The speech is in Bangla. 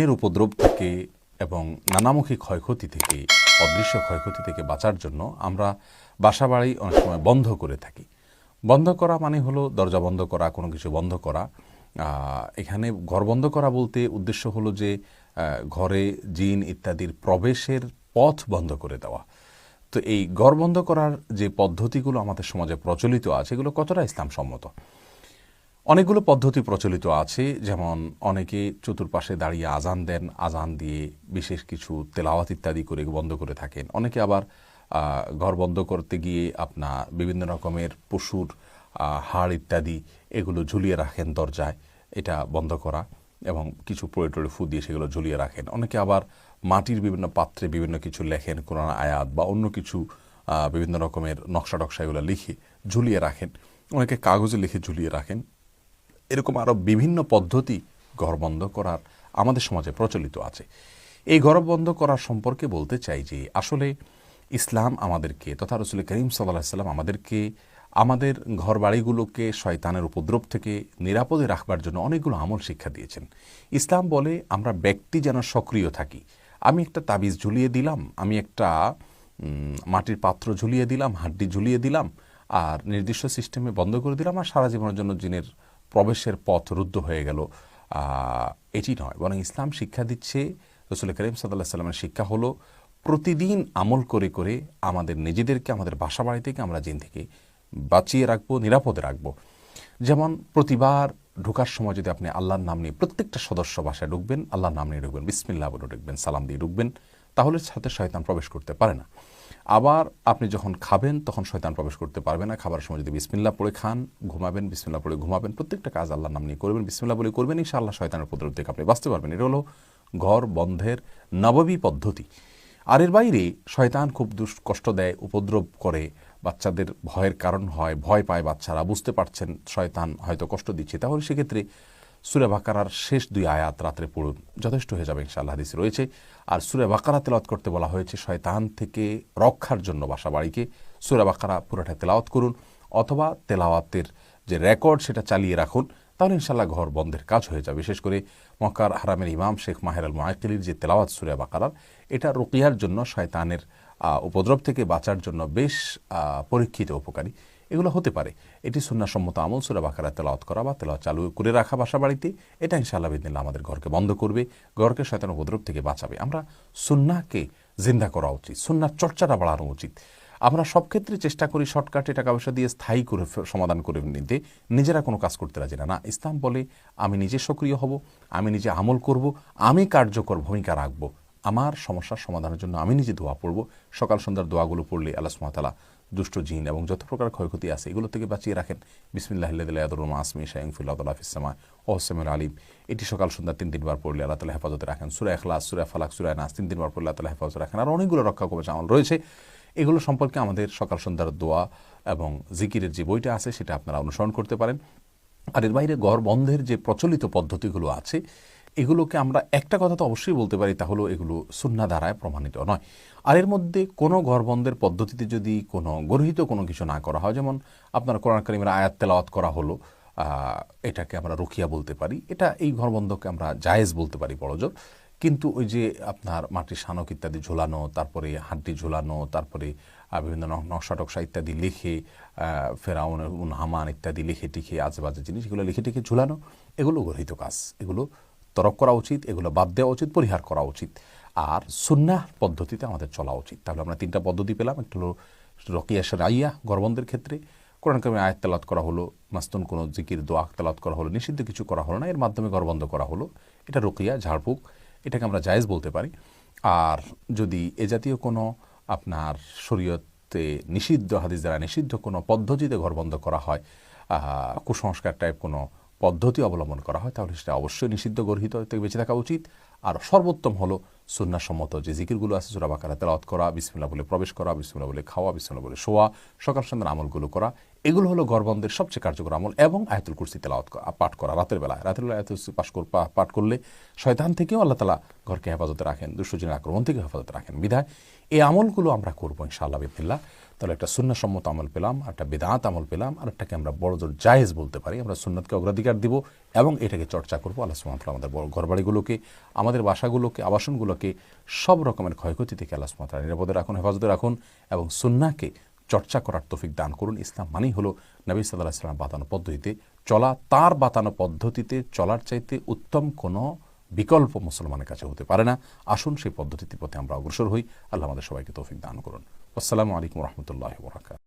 এর উপদ্রব থেকে এবং নানামুখী ক্ষয়ক্ষতি থেকে, অদৃশ্য ক্ষয়ক্ষতি থেকে বাঁচার জন্য আমরা বাসাবাড়ি অনেক সময় বন্ধ করে থাকি। বন্ধ করা মানে হলো দরজা বন্ধ করা, কোনো কিছু বন্ধ করা। এখানে ঘর বন্ধ করা বলতে উদ্দেশ্য হলো যে ঘরে জিন ইত্যাদির প্রবেশের পথ বন্ধ করে দেওয়া। তো এই ঘর বন্ধ করার যে পদ্ধতিগুলো আমাদের সমাজে প্রচলিত আছে, এগুলো কতটা ইসলামসম্মত? অনেকগুলো পদ্ধতি প্রচলিত আছে। যেমন অনেকে চতুর্পাশে দাঁড়িয়ে আজান দেন, আজান দিয়ে বিশেষ কিছু তেলাওয়াত ইত্যাদি করে বন্ধ করে থাকেন। অনেকে আবার ঘর বন্ধ করতে গিয়ে আপনার বিভিন্ন রকমের পশুর হাড় ইত্যাদি এগুলো ঝুলিয়ে রাখেন দরজায়, এটা বন্ধ করা, এবং কিছু প্রয়োটরে ফু দিয়ে সেগুলো ঝুলিয়ে রাখেন। অনেকে আবার মাটির বিভিন্ন পাত্রে বিভিন্ন কিছু লেখেন, কোরআন আয়াত বা অন্য কিছু বিভিন্ন রকমের নকশা টকশা এগুলো লিখে ঝুলিয়ে রাখেন। অনেকে কাগজে লিখে ঝুলিয়ে রাখেন। এরকম আরও বিভিন্ন পদ্ধতি ঘর বন্ধ করার আমাদের সমাজে প্রচলিত আছে। এই ঘর বন্ধ করার সম্পর্কে বলতে চাই যে আসলে ইসলাম আমাদেরকে তথা রসুল করিম সাল্লাল্লাহু আলাইহি ওয়াসাল্লাম আমাদেরকে আমাদের ঘর বাড়িগুলোকে শয়তানের উপদ্রব থেকে নিরাপদে রাখবার জন্য অনেকগুলো আমল শিক্ষা দিয়েছেন। ইসলাম বলে আমরা ব্যক্তি যেন সক্রিয় থাকি। আমি একটা তাবিজ ঝুলিয়ে দিলাম, আমি একটা মাটির পাত্র ঝুলিয়ে দিলাম, হাড্ডি ঝুলিয়ে দিলাম, আর নির্দিষ্ট সিস্টেমে বন্ধ করে দিলাম, আর সারা জীবনের জন্য জিনের প্রবেশের পথ রুদ্ধ হয়ে গেল, এটি নয়। বরং ইসলাম শিক্ষা দিচ্ছে, রসুল করিম সাল্লাল্লাহু আলাইহি ওয়াসাল্লামের শিক্ষা হলো প্রতিদিন আমল করে করে আমাদের নিজেদেরকে, আমাদের বাসা বাড়ি থেকে আমরা জিন থেকে বাঁচিয়ে রাখবো, নিরাপদে রাখবো। যেমন প্রতিবার ঢোকার সময় যদি আপনি আল্লাহর নাম নিয়ে, প্রত্যেকটা সদস্য বাসায় ঢুকবেন আল্লাহর নাম নিয়ে ঢুকবেন, বিসমিল্লাহ বলে ঢুকবেন, সালাম দিয়ে ঢুকবেন, তাহলে সাথে শয়তান প্রবেশ করতে পারে না। আবার আপনি যখন খাবেন তখন শয়তান প্রবেশ করতে পারবে না। খাবার সময় যদি বিসমিল্লাহ পড়ে খান, ঘুমাবেন বিসমিল্লাহ পড়ে ঘুমাবেন, প্রত্যেকটা কাজ আল্লাহর নাম নিয়ে করবেন, বিসমিল্লাহ বলে করবেন, ইনশাআল্লাহ শয়তানের উপদ্রব থেকে আপনি বাঁচতে পারবেন। এটা হলো ঘর বন্ধের নববী পদ্ধতি। আর এর বাইরে শয়তান খুব কষ্ট দেয়, উপদ্রব করে, বাচ্চাদের ভয়ের কারণ হয়, ভয় পায় বাচ্চারা, বুঝতে পারছেন শয়তান হয়তো কষ্ট দিচ্ছে, তাহলে সেক্ষেত্রে সূরা বাকারার শেষ 2 আয়াত রাত্রে পড়ুন, যথেষ্ট হয়ে যাবে ইনশাআল্লাহ, হাদিসে রয়েছে। আর সূরা বাকারা তেলাওয়াত করতে বলা হয়েছে শয়তান থেকে রক্ষার জন্য বাসা বাড়িকে সূরা বাকারা পুরোটা তেলাওয়াত করুন, অথবা তেলাওয়াতের যে রেকর্ড সেটা চালিয়ে রাখুন, তাহলে ইনশাআল্লাহ ঘর বন্ধের কাজ হয়ে যাবে। বিশেষ করে মক্কার হারামের ইমাম শেখ মাহের আল মুআক্কিলির যে তেলাওয়াত সূরা বাকারার, এটা রুকিয়ার জন্য, শয়তানের উপদ্রব থেকে বাঁচার জন্য বেশ পরীক্ষিত, উপকারী এগুলো হতে পারে। এটি সুন্নাহসম্মত আমল, সূরা বাকারা তেলাওয়াত করা বা তেলাওয়াত চালু করে রাখা বাসা বাড়িতে। এটা ইনশাআল্লাহ বিদিনিল্লাহ আমাদের ঘরকে বন্ধ করবে, ঘরকে শয়তানের উপদ্রব থেকে বাঁচাবে। আমরা সুন্নাহকে জিন্দা করা উচিত, সুন্নাহর চর্চাটা বাড়ানো উচিত। আমরা সব ক্ষেত্রে চেষ্টা করি শর্টকাটে টাকা পয়সা দিয়ে স্থায়ী করে সমাধান করে নিতে, নিজেরা কোনো কাজ করতে রাজি না। না, ইসলাম বলে আমি নিজে সক্রিয় হব, আমি নিজে আমল করব, আমি কার্যকর ভূমিকা রাখব, আমার সমস্যার সমাধানের জন্য আমি নিজে দোয়া পড়ব। সকাল সন্ধ্যার দোয়াগুলো পড়লে আল্লাহ সুবহানাহু ওয়া তাআলা দুষ্ট জিন এবং যত প্রকার ক্ষয়ক্ষতি আছে এগুলো থেকে বাঁচিয়ে রাখেন। বিসমিল্লাহিল্লাযী লা ইয়াদুররু মা ইসমিহি শাইউন ফিল আরদি ওয়া লা ফিস সামা ওয়া হুয়াস সামিউল আলিম। এটি সকাল সন্ধ্যা 3 বার পড়লে আল্লাহ তাআলা হেফাজতে রাখেন। সূরা ইখলাস, সূরা ফালাক, সূরা নাস 3 বার পড়লে আল্লাহ তাআলা হেফাজতে রাখেন। আর অনেকগুলো রক্ষা কবচ আমল রয়েছে, এগুলো সম্পর্কে আমাদের সকাল সন্ধ্যার দোয়া এবং জিকিরের যে বইটা আছে সেটা আপনারা অনুসরণ করতে পারেন। আর এর বাইরে ঘর বন্ধের যে প্রচলিত পদ্ধতিগুলো আছে, এগুলোকে আমরা একটা কথা তো অবশ্যই বলতে পারি, তা হলো এগুলো সুন্নাহ দ্বারায় প্রমাণিত নয়। আর এর মধ্যে কোনো ঘর বন্ধের পদ্ধতিতে যদি কোনো গর্হিত কোনো কিছু না করা হয়, যেমন আপনার কোরআন কারীমের আয়াত তেলাওয়াত করা হলো, এটাকে আমরা রুকিয়া বলতে পারি, এটা এই ঘর বন্ধকে আমরা জায়েজ বলতে পারি বড়জোর। কিন্তু ওই যে আপনার মাটির শানক ইত্যাদি ঝোলানো, তারপরে হাড্ডি ঝোলানো, তারপরে বিভিন্ন নকশা টকশা ইত্যাদি লিখে, ফেরাউন হামান ইত্যাদি লিখে টিখে আজেবাজে জিনিস এগুলো লিখে টিখে ঝুলানো, এগুলো গর্হিত কাজ, এগুলো তরক করা উচিত, এগুলো বাদ দেওয়া উচিত, পরিহার করা উচিত। আর সুন্নাহ পদ্ধতিতে আমাদের চলা উচিত। তাহলে আমরা 3টা পদ্ধতি পেলাম। একটা হলো রকিয়া শারঈয়া ঘরবন্দের ক্ষেত্রে, কোরআন কারীমের আয়াত তেলাওয়াত করা হলো, মাসতুন কোনো জিকির দোয়া তেলাওয়াত করা হলো, নিষিদ্ধ কিছু করা হলো না, এর মাধ্যমে ঘরবন্ধ করা হলো, এটা রকিয়া, ঝাড়ফুঁক, এটাকে আমরা জায়েজ বলতে পারি। আর যদি এ জাতীয় কোনো আপনার শরীয়তে নিষিদ্ধ, হাদিস দ্বারা নিষিদ্ধ কোনো পদ্ধতিতে ঘরবন্ধ করা হয়, কুসংস্কার টাইপ কোনো পদ্ধতি অবলম্বন করা হয়, তাহলে সেটা অবশ্যই নিষিদ্ধ, গর্হিত থেকে বেঁচে থাকা উচিত। আর সর্বোত্তম হলো সুন্নাহসম্মত যে জিকিরগুলো আছে, সূরা বাকারা তেলাওয়াত করা, বিসমিল্লাহ বলে প্রবেশ করা, বিসমিল্লাহ বলে খাওয়া, বিসমিল্লাহ বলে শোয়া, সকাল সন্ধ্যার আমলগুলো করা, এগুলো হলো ঘরবন্দের সবচেয়ে কার্যকর আমল। এবং আয়াতুল কুরসি তেলাওয়াত পাঠ করা রাতের বেলা আয়াতুল কুরসি পাঠ করলে শয়তান থেকেও আল্লাহ তাআলা ঘরকে হেফাজতে রাখেন, দুষ্টজিনের আক্রমণ থেকে হেফাজতে রাখেন। বিধায় এই আমলগুলো আমরা করবো ইনশাআল্লাহ বিদিনিল্লাহ। তাহলে একটা সুন্নাহসম্মত আমল পেলাম, একটা বিদআত আমল পেলাম, আর একটাকে আমরা বড়জোর জায়েজ বলতে পারি। আমরা সুন্নাতকে অগ্রাধিকার দিব এবং এটাকে চর্চা করবো। আল্লাহ সুবহানাহু ওয়া তাআলা আমাদের ঘরবাড়িগুলোকে, আমাদের বাসাগুলোকে, আবাসনগুলোকে সব রকমের ক্ষয়ক্ষতি থেকে আল্লাহ সুবহানাহু ওয়া তাআলা নিরাপদে রাখুন, হেফাজতে রাখুন এবং সুন্নাহকে চর্চা করার তৌফিক দান করুন। ইসলাম মানেই হলো নবী সাল্লাল্লাহু আলাইহি ওয়াসাল্লাম বাতানো পদ্ধতিতে চলা। তার বাতানো পদ্ধতিতে চলার চাইতে উত্তম কোনো বিকল্প মুসলমানের কাছে হতে পারে না। আসুন সেই পদ্ধতির পথে আমরা অগ্রসর হই। আল্লাহ আমাদের সবাইকে তৌফিক দান করুন। আসসালামু আলাইকুম ওয়া রাহমাতুল্লাহি ওয়া বারাকাতুহু।